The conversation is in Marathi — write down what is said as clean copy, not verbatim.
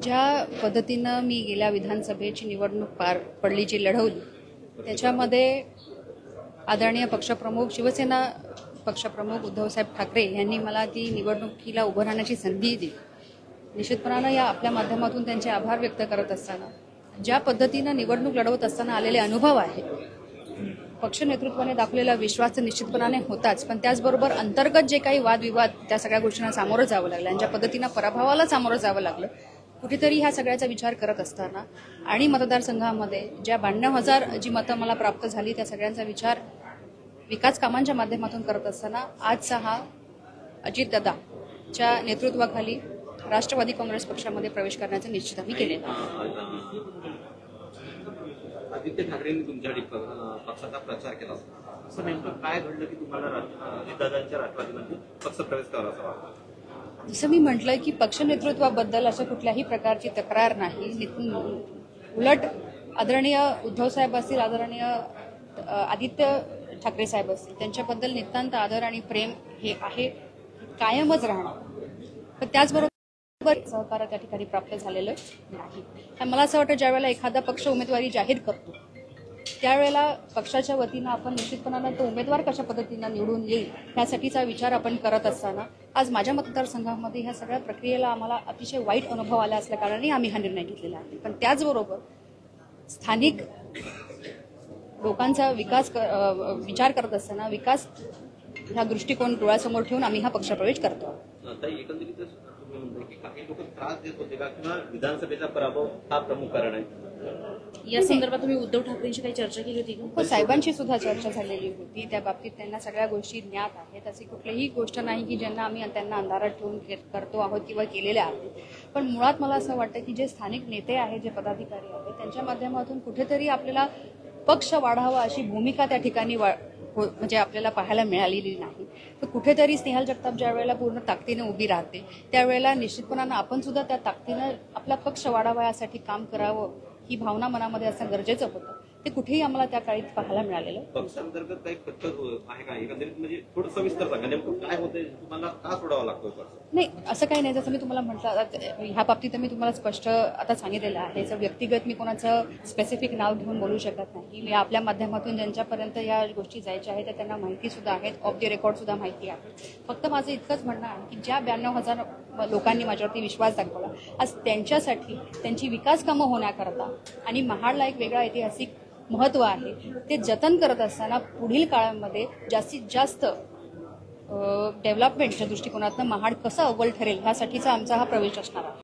ज्या पद्धतीनं मी गेल्या विधानसभेची निवडणूक पार पडली, जी लढवली, त्याच्यामध्ये आदरणीय पक्षप्रमुख, शिवसेना पक्षप्रमुख उद्धवसाहेब ठाकरे यांनी मला ती निवडणुकीला उभं राहण्याची संधी दिली. निश्चितपणानं या आपल्या माध्यमातून त्यांचे आभार व्यक्त करत असताना, ज्या पद्धतीनं निवडणूक लढवत असताना आलेले अनुभव आहेत, पक्ष नेतृत्वाने दाखवलेला विश्वास निश्चितपणाने होताच, पण त्याचबरोबर अंतर्गत जे काही वादविवाद, त्या सगळ्या गोष्टींना सामोरं जावं लागलं आणि ज्या पद्धतीनं पराभवाला सामोरं जावं लागलं, कुठेतरी ह्या सगळ्याचा विचार करत असताना आणि मतदारसंघामध्ये ज्या 92,000 जी मतं मला प्राप्त झाली, त्या सगळ्यांचा विचार विकास कामांच्या माध्यमातून करत असताना आजचा हा अजितदादाच्या नेतृत्वाखाली राष्ट्रवादी काँग्रेस पक्षामध्ये प्रवेश करण्याचा निश्चित आम्ही केलेला आहे. आदित्य ठाकरेंनी तुमच्यासाठी पक्षाचा प्रचार केला, असं नेमकं काय घडलं की तुम्हाला अजितदादांच्या राष्ट्रवादीमध्ये पक्ष प्रवेश करावा वाटला? जसं मी म्हटलं की पक्ष नेतृत्वाबद्दल असं कुठल्याही प्रकारची तक्रार नाही. उलट आदरणीय उद्धव साहेब असतील, आदरणीय आदित्य ठाकरे साहेब असतील, त्यांच्याबद्दल नितांत आदर आणि प्रेम हे आहे, कायमच राहणार. पण त्याचबरोबर सहकार्य त्या ठिकाणी प्राप्त झालेलं नाही. मला असं वाटतं, ज्यावेळेला एखादा पक्ष उमेदवारी जाहीर करतो, त्यावेळेला पक्षाच्या वतीनं आपण निश्चितपणानं तो उमेदवार कशा पद्धतीनं निवडून येईल ह्यासाठीचा विचार आपण करत असताना आज माझ्या मतदारसंघामध्ये ह्या सगळ्या प्रक्रियेला आम्हाला अतिशय वाईट अनुभव आला असल्या कारणाने आम्ही हा निर्णय घेतलेला आहे. पण त्याचबरोबर स्थानिक लोकांचा विचार करत असताना विकास ह्या दृष्टिकोन डोळ्यासमोर ठेवून आम्ही हा पक्षप्रवेश करतो. काही लोक त्रास देत होते का, किंवा विधानसभेचा पराभव हा प्रमुख कारण आहे? या संदर्भात तुम्ही उद्धव ठाकरेंशी काही चर्चा केली होती का? साहेबांशी सुद्धा चर्चा झालेली होती. त्या बाबतीत त्यांना सगळ्या गोष्टी ज्ञात आहेत. अशी कुठलीही गोष्ट नाही की ज्यांना आम्ही त्यांना अंधारात ठेवून करतो आहोत किंवा केलेल्या आहेत. पण मुळात मला असं वाटतं की जे स्थानिक नेते आहेत, जे पदाधिकारी आहेत, त्यांच्या माध्यमातून कुठेतरी आपल्याला पक्ष वाढावा अशी भूमिका त्या ठिकाणी म्हणजे आपल्याला पाहायला मिळालेली नाही. तर कुठेतरी स्नेहल जगताप ज्या वेळेला पूर्ण ताकदीने उभी राहते, त्यावेळेला निश्चितपणानं आपण सुद्धा त्या ताकदीनं आपला पक्ष वाढावा यासाठी काम करावं ही भावना मनामध्ये असणं गरजेचं होतं. ते कुठेही आम्हाला त्या काळी पाहायला मिळालेलं. पक्षांतर्गत काही खटखट आहे का एकंदरीत, म्हणजे थोडं सविस्तर सांगा नेमकं काय होतंय, तुम्हाला का सोडावा लागतोय पक्ष? नाही, असं काही नाही. जसं मी तुम्हाला म्हटलं, ह्या बाबतीत मी तुम्हाला स्पष्ट आता सांगितलेलं आहे. जर व्यक्तिगत मी कोणाचं स्पेसिफिक नाव घेऊन बोलू शकत नाही. मी आपल्या माध्यमातून ज्यांच्यापर्यंत या गोष्टी जायच्या आहेत त्या त्यांना माहिती सुद्धा आहेत, ऑफ द रेकॉर्ड सुद्धा माहिती आहे. फक्त माझं इतकंच म्हणणं आहे की ज्या 92,000 लोकांनी माझ्यावरती विश्वास दाखवला, आज त्यांच्यासाठी त्यांची विकास कामं होण्याकरता आणि महाडला एक वेगळा ऐतिहासिक महत्त्व आहे, ते जतन करत असताना पुढील काळामध्ये जास्तीत जास्त डेव्हलपमेंटच्या दृष्टिकोनातून महाड कसं अव्वल ठरेल ह्यासाठीचा आमचा हा प्रवेश असणार आहे.